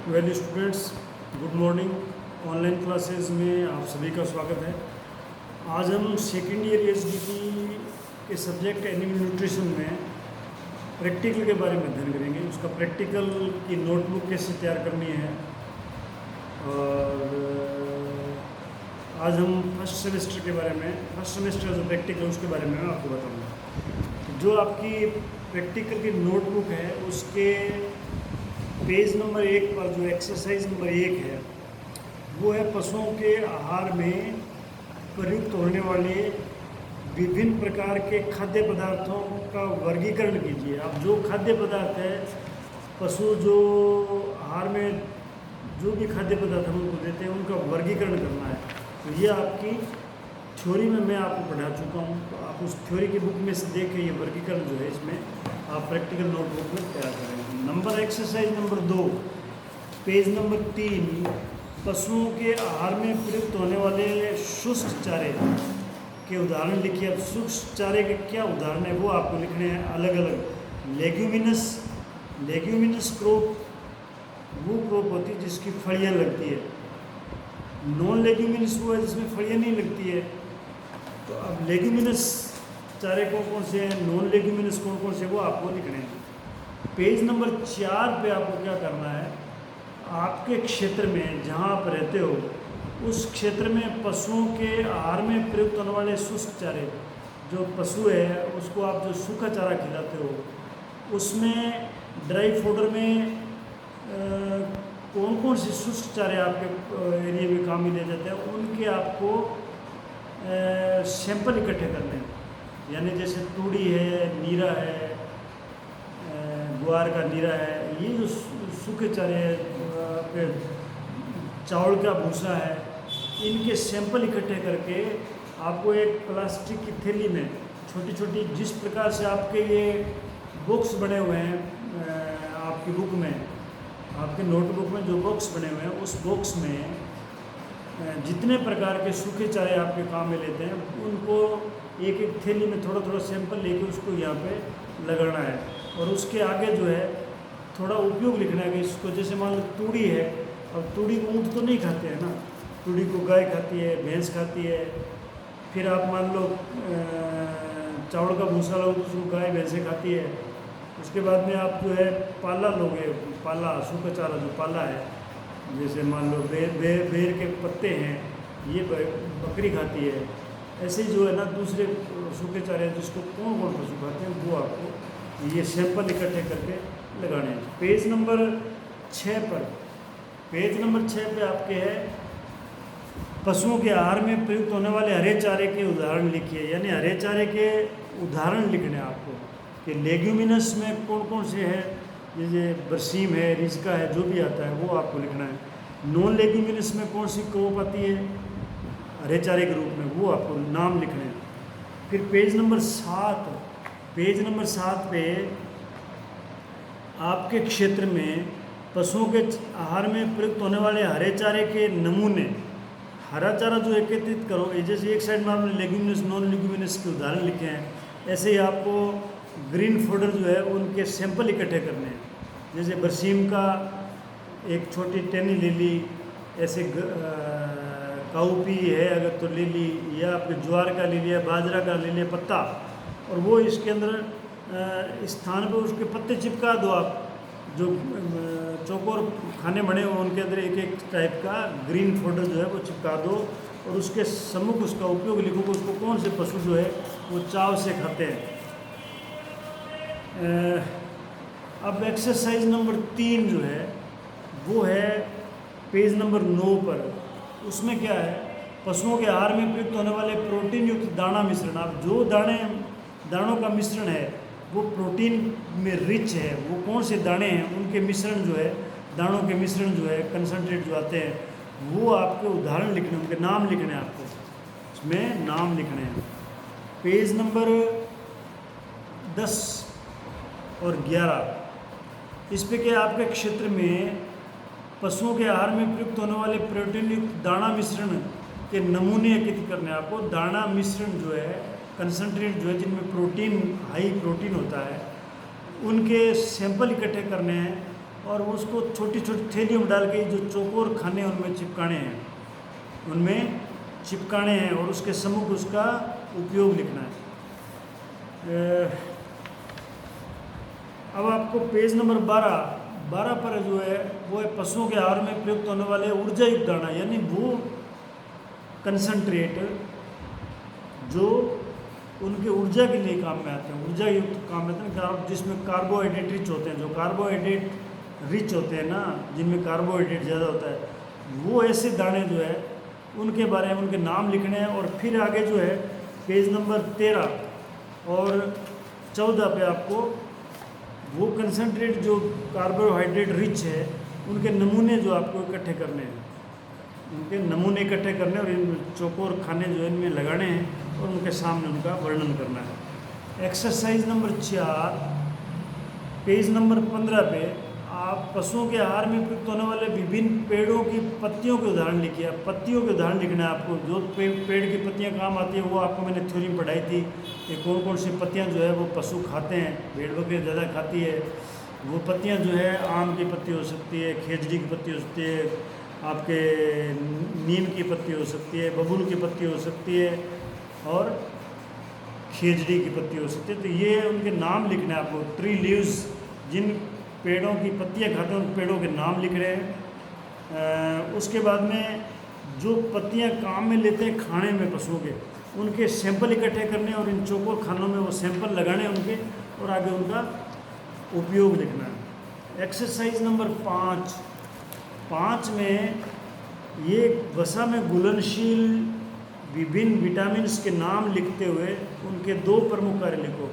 Well students, good morning. Online classes में आप सभी का स्वागत है। आज हम सेकेंड ईयर एसडीटी के सब्जेक्ट एनिमल न्यूट्रिशन में प्रैक्टिकल के बारे में अध्ययन करेंगे। उसका प्रैक्टिकल की नोटबुक कैसे तैयार करनी है। और आज हम फर्स्ट सेमेस्टर के बारे में, फर्स्ट सेमेस्टर जो प्रैक्टिकल उसके बारे में मैं आपको बताऊँगा। जो आपकी प्रैक्टिकल की नोटबुक है उसके पेज नंबर 1 पर जो एक्सरसाइज नंबर 1 है वो है पशुओं के आहार में प्रयुक्त होने वाले विभिन्न प्रकार के खाद्य पदार्थों का वर्गीकरण कीजिए। अब जो खाद्य पदार्थ है, पशु जो आहार में जो भी खाद्य पदार्थ हम उनको देते हैं उनका वर्गीकरण करना है। तो ये आपकी थ्योरी में मैं आपको पढ़ा चुका हूँ। तो आप उस थ्योरी की बुक में से देख के ये वर्गीकरण जो है इसमें आप प्रैक्टिकल नोटबुक में तैयार करेंगे। Number exercise number 2 page number 3, पशुओं के आहार में प्रयुक्त होने वाले शुष्क चारे के उदाहरण लिखिए। अब शुष्क चारे के क्या उदाहरण है वो आपको लिखने हैं अलग अलग। लेग्यूमिनस क्रॉप वो क्रॉप होती है जिसकी फलियाँ लगती है। नॉन लेग्यूमिनस वो है जिसमें फलियाँ नहीं लगती है। तो अब लेग्यूमिनस चारे कौन कौन से हैं, नॉन लेग्यूमिनस कौन कौन से, वो आपको लिखने हैं। पेज नंबर 4 पे आपको क्या करना है, आपके क्षेत्र में जहाँ आप रहते हो उस क्षेत्र में पशुओं के आहार में प्रयुक्त होने वाले शुष्क चारे, जो पशु है उसको आप जो सूखा चारा खिलाते हो उसमें ड्राई फूडर में कौन कौन से शुष्क चारे आपके एरिया में काम में लिए जाते हैं उनके आपको सैंपल इकट्ठे करने हैं। यानी जैसे तूड़ी है, नीरा है, ग्वार का नीरा है, ये जो सूखे चारे हैं, चावल का भूसा है, इनके सैंपल इकट्ठे करके आपको एक प्लास्टिक की थैली में छोटी छोटी, जिस प्रकार से आपके ये बॉक्स बने हुए हैं आपकी बुक में, आपके नोटबुक में जो बॉक्स बने हुए हैं उस बॉक्स में जितने प्रकार के सूखे चारे आपके काम में लेते हैं उनको एक एक थैली में थोड़ा थोड़ा सैंपल लेके उसको यहाँ पे लगाना है। और उसके आगे जो है थोड़ा उपयोग लिखना है कि इसको, जैसे मान लो तूड़ी है, अब तूड़ी को ऊँट तो नहीं खाते हैं ना, तूड़ी को गाय खाती है, भैंस खाती है। फिर आप मान लो चावल का भूसा लो तो उसको गाय भैंसें खाती है। उसके बाद में आप जो है पाला लोगे, पाला सूखा चारा जो पाला है, जैसे मान लो बेर के पत्ते हैं, ये बकरी खाती है। ऐसे ही जो है ना दूसरे सूखे चारे जिसको कौन कौन पशु खाते हैं वो आपको ये सैंपल इकट्ठे करके लगाने हैं। पेज नंबर 6 पर, पेज नंबर 6 पे आपके है पशुओं के आहार में प्रयुक्त होने वाले हरे चारे के उदाहरण लिखिए। यानी हरे चारे के उदाहरण लिखने हैं आपको कि लेग्यूमिनस में कौन कौन से हैं, जैसे बरसीम है, रिजका है, जो भी आता है वो आपको लिखना है। नॉन लेग्यूमिनस में कौन सी क्रॉप आती है हरे चारे के रूप में, वो आपको नाम लिखने हैं। फिर पेज नंबर 7, पेज नंबर 7 पे आपके क्षेत्र में पशुओं के आहार में प्रयुक्त होने वाले हरे चारे के नमूने, हरा चारा जो एकत्रित करो, जैसे एक साइड में आपने लेग्यूमिनस नॉन लेग्यूमिनस के उदाहरण लिखे हैं, ऐसे ही आपको ग्रीन फोल्डर जो है उनके सैंपल इकट्ठे करने हैं। जैसे बरसीम का एक छोटी टहनी ले ली, ऐसे काउपी है अगर तो ले ली, या आपके ज्वार का ले लिया, बाजरा का ले लिया पत्ता, और वो इसके अंदर स्थान पे उसके पत्ते चिपका दो। आप जो चौकोर खाने बने हो उनके अंदर एक एक टाइप का ग्रीन फोल्डर जो है वो चिपका दो, और उसके सम्मुख उसका उपयोग लिखोगे, उसको कौन से पशु जो है वो चाव से खाते हैं। अब एक्सरसाइज नंबर 3 जो है वो है पेज नंबर 9 पर। उसमें क्या है, पशुओं के आहार में प्रयुक्त होने वाले प्रोटीन युक्त दाना मिश्रण। अब जो दानों का मिश्रण है वो प्रोटीन में रिच है, वो कौन से दाने हैं उनके मिश्रण जो है, दानों के मिश्रण जो है, कंसनट्रेट जो आते हैं वो आपके उदाहरण लिखने, उनके नाम लिखने हैं आपको, इसमें नाम लिखने हैं। पेज नंबर 10 और 11 इस पे क्या आपके क्षेत्र में पशुओं के आहार में प्रयुक्त होने वाले प्रोटीन युक्त दाना मिश्रण के नमूने एकत्रित करने हैं आपको। दाना मिश्रण जो है, कंसनट्रेट जो है, जिनमें प्रोटीन, हाई प्रोटीन होता है, उनके सैंपल इकट्ठे करने हैं और उसको छोटी छोटी थैलियों में डाल के जो चौकोर खाने उनमें चिपकाने हैं, उनमें चिपकाने हैं और उसके सम्मुख उसका उपयोग लिखना है। अब आपको पेज नंबर 12 पर जो है वो है पशुओं के आहार में प्रयुक्त होने वाले ऊर्जा युक्त दाना, यानी वो कंसंट्रेट जो उनके ऊर्जा के लिए काम में आते हैं, ऊर्जा युक्त काम में आते हैं, जिसमें कार्बोहाइड्रेट रिच होते हैं। जो कार्बोहाइड्रेट रिच होते हैं ना, जिनमें कार्बोहाइड्रेट ज़्यादा होता है, वो ऐसे दाने जो है उनके बारे में उनके नाम लिखने हैं। और फिर आगे जो है पेज नंबर 13 और 14 पे आपको वो कंसंट्रेट जो कार्बोहाइड्रेट रिच है उनके नमूने जो आपको इकट्ठे करने हैं, उनके नमूने इकट्ठे करने और इन चौकोर खाने जो इनमें लगाने हैं और उनके सामने उनका वर्णन करना है। एक्सरसाइज नंबर 4 पेज नंबर 15 पे आप पशुओं के आहार में प्रयुक्त होने वाले विभिन्न पेड़ों की पत्तियों के उदाहरण लिखिए। आप पत्तियों के उदाहरण लिखना है आपको। जो पेड़ की पत्तियां काम आती है वो आपको मैंने थ्योरी में पढ़ाई थी कि कौन कौन सी पत्तियां जो है वो पशु खाते हैं। भेड़ बकरी ज़्यादा खाती है। वो पत्तियां जो है आम की पत्ती हो सकती है, खेजड़ी की पत्ती हो सकती है, आपके नीम की पत्ती हो सकती है, बबूल की पत्ती हो सकती है और खेजड़ी की पत्ती हो सकती है। तो ये उनके नाम लिखना है आपको। ट्री लीव्स, जिन पेड़ों की पत्तियां खाते हैं उन पेड़ों के नाम लिख रहे हैं। उसके बाद में जो पत्तियां काम में लेते हैं खाने में पशुओं के, उनके सैंपल इकट्ठे करने और इन चौकोर खानों में वो सैंपल लगाने उनके और आगे उनका उपयोग लिखना है। एक्सरसाइज नंबर 5 में ये वसा में घुलनशील विभिन्न विटामिन्स के नाम लिखते हुए उनके 2 प्रमुख कार्य लिखो।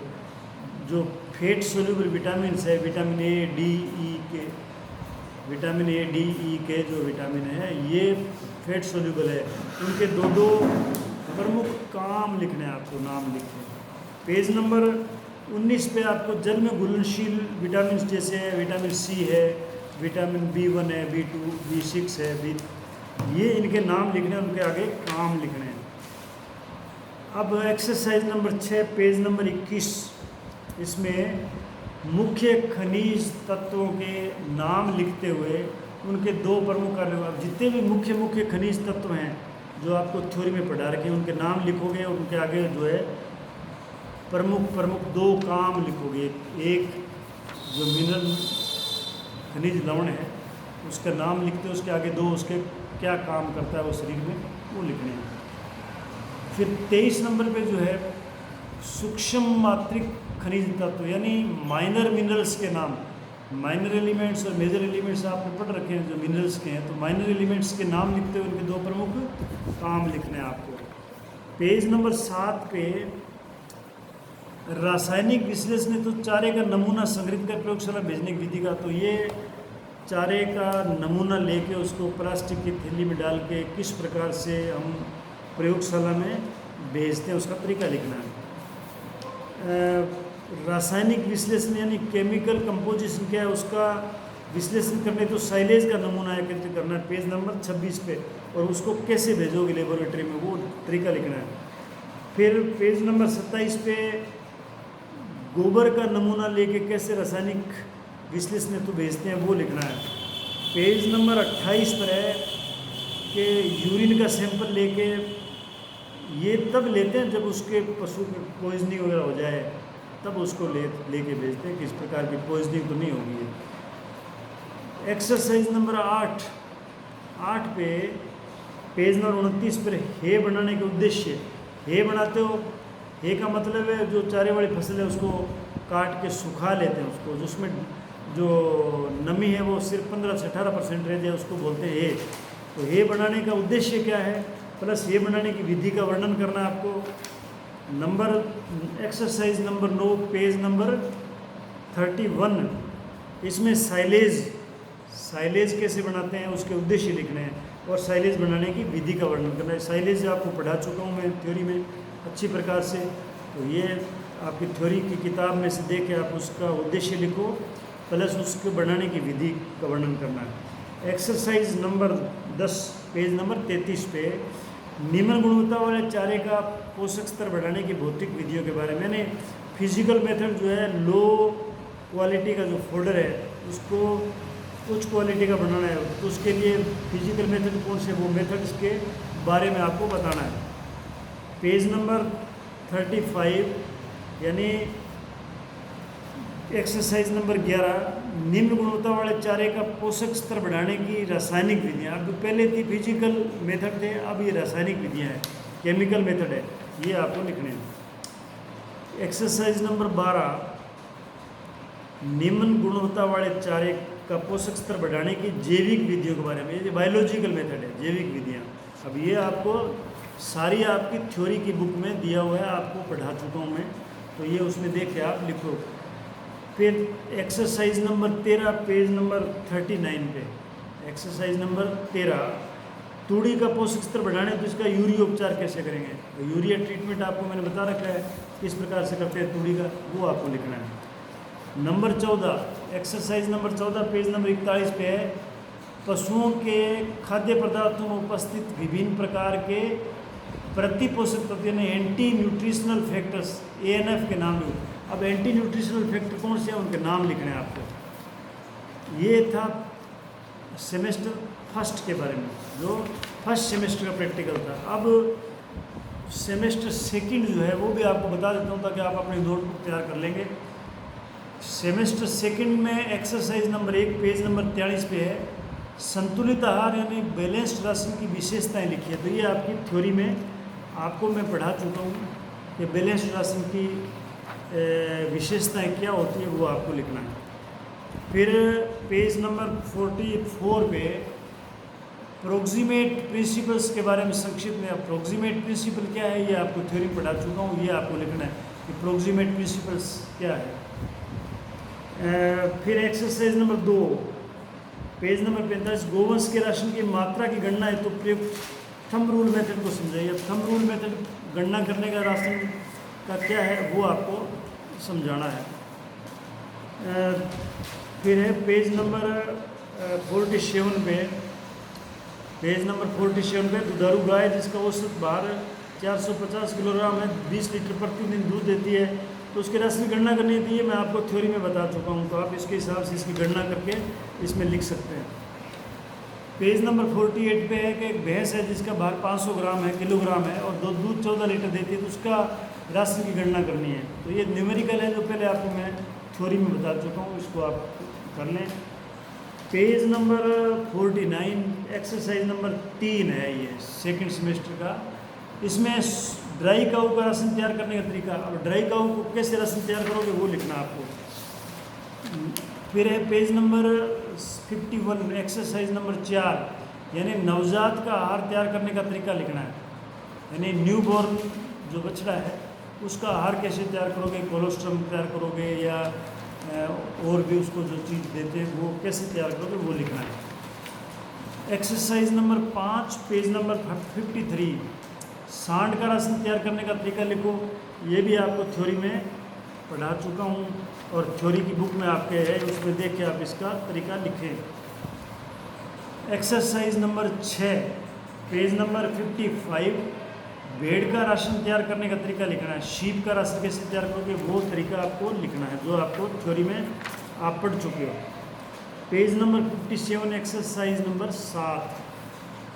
जो फैट सोल्यूबल विटामिन्स है, विटामिन ए डी ई के, विटामिन ए डी ई के जो विटामिन है ये फैट सोल्यूबल है। उनके 2 प्रमुख काम लिखने हैं आपको, नाम लिखने हैं। पेज नंबर 19 पे आपको जल में घुलनशील विटामिन जैसे विटामिन सी है, विटामिन B1 है, B2, B6 है, ये इनके नाम लिखने हैं, उनके आगे काम लिखने हैं। अब एक्सरसाइज नंबर 6 पेज नंबर 21, इसमें मुख्य खनिज तत्वों के नाम लिखते हुए उनके 2 प्रमुख कार्य, जितने भी मुख्य खनिज तत्व हैं जो आपको थ्योरी में पढ़ा रखे हैं उनके नाम लिखोगे और उनके आगे जो है प्रमुख 2 काम लिखोगे। एक जो मिनरल खनिज लवण है उसका नाम लिखते हो, उसके आगे 2 उसके क्या काम करता है वो शरीर में, वो लिखने हैं। फिर 23 नंबर पे जो है सूक्ष्म मात्रिक खनिज तत्व यानी माइनर मिनरल्स के नाम, माइनर एलिमेंट्स और मेजर एलिमेंट्स आपने पढ़ रखे हैं जो मिनरल्स के हैं, तो माइनर एलिमेंट्स के नाम लिखते हुए उनके 2 प्रमुख काम लिखने हैं आपको। पेज नंबर 7 पे रासायनिक विश्लेषण, तो चारे का नमूना संग्रहित कर प्रयोगशाला भेजने की विधि का, तो ये चारे का नमूना लेके उसको प्लास्टिक की थैली में डाल के किस प्रकार से हम प्रयोगशाला में भेजते हैं उसका तरीका लिखना है। रासायनिक विश्लेषण यानी केमिकल कंपोजिशन क्या है उसका विश्लेषण करने, तो साइलेज का नमूना एकत्रित करना है पेज नंबर 26 पे, और उसको कैसे भेजोगे लेबोरेटरी में वो तरीका लिखना है। फिर पेज नंबर 27 पे गोबर का नमूना लेके कैसे रासायनिक विश्लेषण तो भेजते हैं वो लिखना है। पेज नंबर 28 पर है कि यूरिन का सैंपल लेके, ये तब लेते हैं जब उसके पशु में पॉइजनिंग वगैरह हो जाए, तब उसको लेके भेजते हैं कि इस प्रकार की पॉइजनिंग तो नहीं होगी। एक्सरसाइज नंबर 8 पे पेज नंबर 29 पर हे बनाने के उद्देश्य, हे बनाते हो, हे का मतलब है जो चारे वाली फसल है उसको काट के सुखा लेते हैं उसको, जिसमें जो नमी है वो सिर्फ 15 से 18% रह जाए उसको बोलते हैं हे। तो हे बनाने का उद्देश्य क्या है प्लस हे बनाने की विधि का वर्णन करना है आपको। एक्सरसाइज नंबर 9 पेज नंबर 31, इसमें साइलेज कैसे बनाते हैं उसके उद्देश्य लिखने हैं और साइलेज बनाने की विधि का वर्णन करना है। साइलेज आपको पढ़ा चुका हूँ मैं थ्योरी में अच्छी प्रकार से, तो ये आपकी थ्योरी की किताब में से देख के आप उसका उद्देश्य लिखो प्लस उसके बनाने की विधि का वर्णन करना है। एक्सरसाइज नंबर 10 पेज नंबर 33 पे निम्न गुणवत्ता वाले चारे का पोषक स्तर बढ़ाने की भौतिक विधियों के बारे में, मैंने फिजिकल मेथड जो है लो क्वालिटी का जो फोल्डर है उसको उच्च क्वालिटी का बनाना है, तो उसके लिए फिजिकल मेथड कौन से, वो मेथड्स के बारे में आपको बताना है। पेज नंबर 35 यानी एक्सरसाइज नंबर 11, निम्न गुणवत्ता वाले चारे का पोषक स्तर बढ़ाने की रासायनिक विधियाँ। अब पहले थी फिजिकल मेथड थे, अब ये रासायनिक विधियाँ हैं, केमिकल मेथड है, ये आपको लिखने हैं। एक्सरसाइज नंबर 12, निम्न गुणवत्ता वाले चारे का पोषक स्तर बढ़ाने की जैविक विधियों के बारे में, ये बायोलॉजिकल मेथड है, जैविक विधियाँ। अब ये आपको सारी आपकी थ्योरी की बुक में दिया हुआ है, आपको पढ़ा चुका हूँ मैं, तो ये उसमें देख के आप लिखो। फिर एक्सरसाइज नंबर 13 पेज नंबर 39 पे, एक्सरसाइज नंबर 13, तूड़ी का पोषक स्तर बढ़ाने तो इसका यूरिया उपचार कैसे करेंगे। तो यूरिया ट्रीटमेंट आपको मैंने बता रखा है किस प्रकार से करते हैं तूड़ी का, वो आपको लिखना है। Number 14, exercise number 14 page number 41 पे है, पशुओं के खाद्य पदार्थों में उपस्थित विभिन्न प्रकार के प्रति पोषक तत्व यानी एंटी न्यूट्रिशनल फैक्टर्स ANF के नाम लो। अब एंटी न्यूट्रिशनल फैक्टर कौन से हैं, उनके नाम लिखने हैं आपको। ये था सेमेस्टर फर्स्ट के बारे में, जो फर्स्ट सेमेस्टर का प्रैक्टिकल था। अब सेमेस्टर सेकंड जो है वो भी आपको बता देता हूँ ताकि आप अपनी नोटबुक तैयार कर लेंगे। सेमेस्टर सेकंड में एक्सरसाइज नंबर 1 पेज नंबर 43 पे है, संतुलित आहार यानी बैलेंस्ड राशन की विशेषताएं लिखी है। तो ये आपकी थ्योरी में आपको मैं पढ़ा चुका हूँ कि बैलेंस्ड राशन की विशेषताएं क्या होती है, वो आपको लिखना है। फिर पेज नंबर 44 पे प्रोक्सीमेट प्रिंसिपल्स के बारे में संक्षिप्त में, प्रोक्सीमेट प्रिंसिपल क्या है ये आपको थ्योरी पढ़ा चुका हूँ, ये आपको लिखना है कि प्रोक्सीमेट प्रिंसिपल्स क्या है। फिर एक्सरसाइज नंबर 2 पेज नंबर 45, गोवंश के राशन की मात्रा की गणना है तो प्रयुक्त थंब रूल मेथड को समझाइए। थंब रूल मेथड गणना करने का राशन का क्या है वो आपको समझाना है। फिर है पेज नंबर 47 पे, पेज नंबर 47 पे दुधारू गाय जिसका औसत भार 450 किलोग्राम है, 20 लीटर प्रतिदिन दूध देती है, तो उसके राशन की गणना करनी थी, ये मैं आपको थ्योरी में बता चुका हूँ, तो आप इसके हिसाब से इसकी गणना करके इसमें लिख सकते हैं। पेज नंबर 48 पे है कि एक भैंस है जिसका भार 500 ग्राम है, किलोग्राम है, और दूध 14 लीटर देती है, तो उसका राशन की गणना करनी है। तो ये न्यूमेरिकल है जो पहले आपको मैं थ्योरी में बता चुका हूँ, इसको आप कर लें। पेज नंबर 49 एक्सरसाइज नंबर 3 है, ये सेकंड सेमेस्टर का, इसमें ड्राई काऊ का राशन तैयार करने का तरीका। अब ड्राई काऊ को कैसे राशन तैयार करोगे वो लिखना आपको। फिर है पेज नंबर 51 एक्सरसाइज नंबर 4 यानी नवजात का आहार तैयार करने का तरीका लिखना है, यानी न्यू बॉर्न जो बछड़ा है उसका आहार कैसे तैयार करोगे, कोलोस्ट्रम तैयार करोगे या और भी उसको जो चीज़ देते हैं वो कैसे तैयार करोगे वो लिखना है। एक्सरसाइज नंबर 5 पेज नंबर 53 सांड का राशन तैयार करने का तरीका लिखो, ये भी आपको थ्योरी में पढ़ा चुका हूँ और थ्योरी की बुक में आपके है, उसमें देख के आप इसका तरीका लिखें। एक्सरसाइज नंबर 6 पेज नंबर 55 भेड़ का राशन तैयार करने का तरीका लिखना है। शीप का राशन कैसे तैयार करोगे वो तरीका आपको लिखना है जो आपको थ्योरी में आप पढ़ चुके हो। पेज नंबर 57 एक्सरसाइज नंबर 7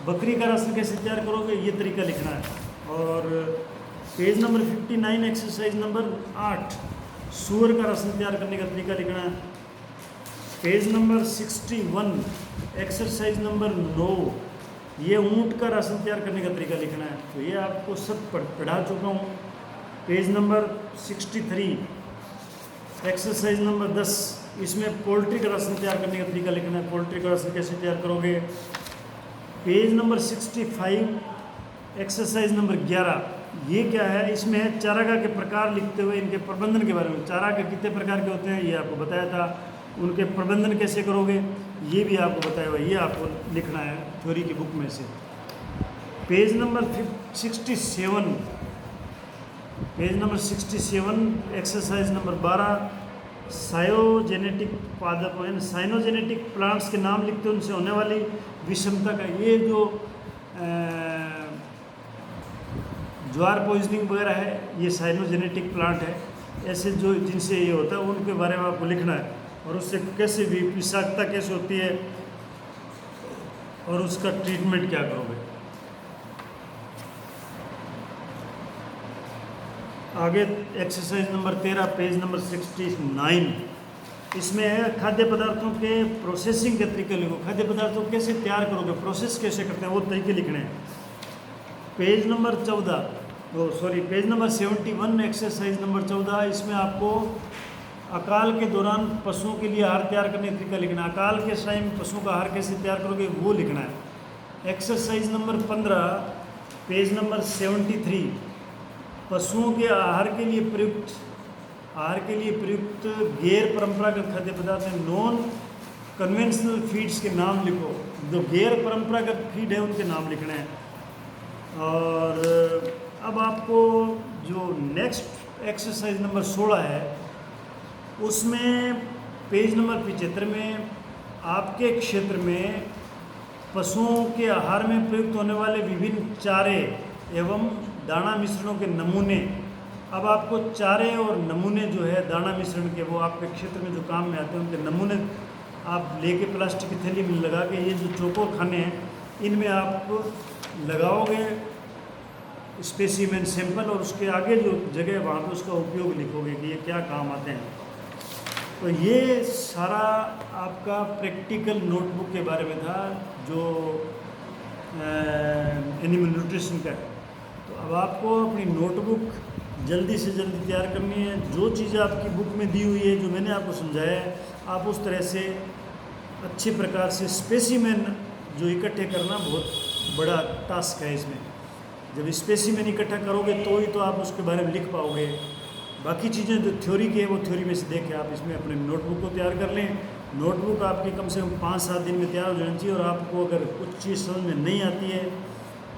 बकरी का राशन कैसे तैयार करोगे ये तरीका लिखना है। और पेज नंबर 59 एक्सरसाइज नंबर 8 सूअर का राशन तैयार करने का तरीका लिखना है। पेज नंबर 61 एक्सरसाइज नंबर 9 ये ऊंट का राशन तैयार करने का तरीका लिखना है, तो ये आपको सब पढ़ा चुका हूँ। पेज नंबर 63 एक्सरसाइज नंबर 10 इसमें पोल्ट्री का राशन तैयार करने का तरीका लिखना है, पोल्ट्री का राशन कैसे तैयार करोगे। पेज नंबर 65 एक्सरसाइज नंबर 11 ये क्या है, इसमें है चारागाह के प्रकार लिखते हुए इनके प्रबंधन के बारे में। चारागाह कितने प्रकार के होते हैं ये आपको बताया था, उनके प्रबंधन कैसे करोगे ये भी आपको बताया हुआ, ये आपको लिखना है थ्योरी की बुक में से। Page number 67 page number 67 exercise number 12 सायोजेनेटिक पादप यानी साइनोजेनेटिक प्लांट्स के नाम लिखते हैं, उनसे होने वाली विषमता का। ये जो ज्वार पॉइजनिंग वगैरह है ये साइनोजेनेटिक प्लांट है, ऐसे जो जिनसे ये होता है उनके बारे में आपको लिखना है। और उससे कैसे भी विषाक्तता कैसे होती है और उसका ट्रीटमेंट क्या करोगे। आगे एक्सरसाइज नंबर 13 पेज नंबर 69, इसमें है खाद्य पदार्थों के प्रोसेसिंग के तरीके लिखो। खाद्य पदार्थों को कैसे तैयार करोगे, प्रोसेस कैसे करते हैं, वो तरीके लिखने हैं। पेज नंबर 71 एक्सरसाइज नंबर 14, इसमें आपको अकाल के दौरान पशुओं के लिए आहार तैयार करने का तरीका लिखना है। अकाल के टाइम पशुओं का आहार कैसे तैयार करोगे वो लिखना है। एक्सरसाइज नंबर 15 पेज नंबर 73, पशुओं के आहार के लिए प्रयुक्त गैर परंपरागत खाद्य पदार्थ हैं। नॉन कन्वेंशनल फीड्स के नाम लिखो, जो गैर परंपरागत फीड है उनके नाम लिखना है। और अब आपको जो नेक्स्ट एक्सरसाइज नंबर 16 है, उसमें पेज नंबर 75 में आपके क्षेत्र में पशुओं के आहार में प्रयुक्त होने वाले विभिन्न चारे एवं दाना मिश्रणों के नमूने। अब आपको चारे और नमूने जो है दाना मिश्रण के, वो आपके क्षेत्र में जो काम में आते हैं उनके नमूने आप लेके प्लास्टिक की थैली में लगा के, ये जो चौकोर खाने हैं इनमें आप लगाओगे स्पेसिमेन सैंपल, और उसके आगे जो जगह है वहाँ पे उसका उपयोग लिखोगे कि ये क्या काम आते हैं। तो ये सारा आपका प्रैक्टिकल नोटबुक के बारे में था जो एनिमल न्यूट्रिशन का है। तो अब आपको अपनी नोटबुक जल्दी से जल्दी तैयार करनी है। जो चीज़ें आपकी बुक में दी हुई है, जो मैंने आपको समझाया है, आप उस तरह से अच्छी प्रकार से स्पेसिमेन जो इकट्ठे करना बहुत बड़ा टास्क है इसमें। जब स्पेसिमेन इकट्ठा करोगे तो ही तो आप उसके बारे में लिख पाओगे। बाकी चीज़ें जो थ्योरी की है वो थ्योरी में से देख के आप इसमें अपने नोटबुक को तैयार कर लें। नोटबुक आपकी कम से कम 5-7 दिन में तैयार हो जानी चाहिए। और आपको अगर कुछ चीज़ समझ में नहीं आती है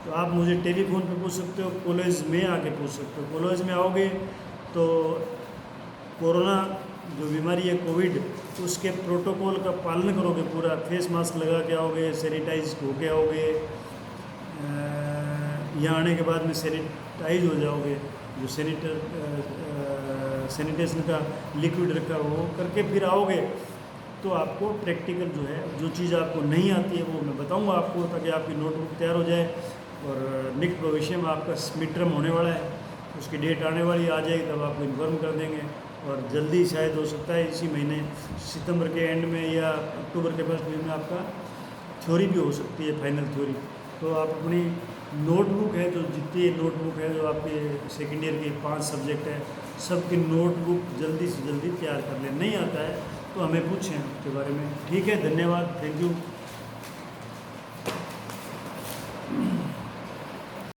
तो आप मुझे टेलीफोन पे पूछ सकते हो, कॉलेज में आके पूछ सकते हो। कॉलेज में आओगे तो कोरोना जो बीमारी है कोविड, उसके प्रोटोकॉल का पालन करोगे पूरा, फेस मास्क लगा के आओगे, सैनिटाइज होके आओगे, यहाँ आने के बाद में सैनिटाइज हो जाओगे, जो सैनिटेशन का लिक्विड रखा वो करके फिर आओगे। तो आपको प्रैक्टिकल जो है, जो चीज़ आपको नहीं आती है वो मैं बताऊंगा आपको, ताकि आपकी नोटबुक तैयार हो जाए। और निकट भविष्य में आपका मिड टर्म होने वाला है, उसकी डेट आने वाली आ जाएगी, तब आपको इन्फॉर्म कर देंगे। और जल्दी शायद हो सकता है इसी महीने सितंबर के एंड में या अक्टूबर के फर्स्ट वीक में आपका थ्योरी भी हो सकती है, फाइनल थ्योरी। तो आप अपनी नोटबुक है, जो जितनी नोटबुक है जो आपके सेकेंड ईयर के 5 सब्जेक्ट है, सबकी नोटबुक जल्दी से जल्दी तैयार कर लें। नहीं आता है तो हमें पूछें उसके बारे में। ठीक है, धन्यवाद, थैंक यू।